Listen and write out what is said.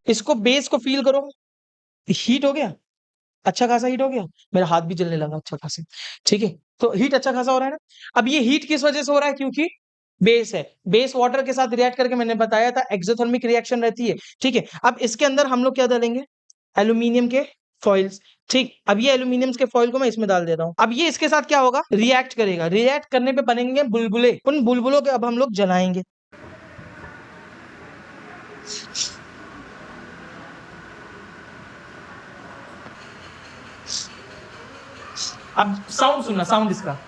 इसको बेस को फील करो, हीट हो गया, अच्छा खासा हीट हो गया, मेरा हाथ भी जलने लगा अच्छा खासा। ठीक है, तो हीट अच्छा खासा हो रहा है ना। अब ये हीट किस वजह से हो रहा है, क्योंकि बेस है, बेस वाटर के साथ रिएक्ट करके, मैंने बताया था एक्सोथर्मिक रिएक्शन रहती है। ठीक है, अब इसके अंदर हम लोग क्या डालेंगे, एल्यूमिनियम के फॉइल्स। ठीक, अब ये एल्यूमिनियम के फॉइल को मैं इसमें डाल देता हूं। अब ये इसके साथ क्या होगा, रिएक्ट करेगा, रिएक्ट करने पे बनेंगे बुलबुले, उन बुलबुलों के अब हम लोग जलाएंगे। अब साउंड सुनना, साउंड इसका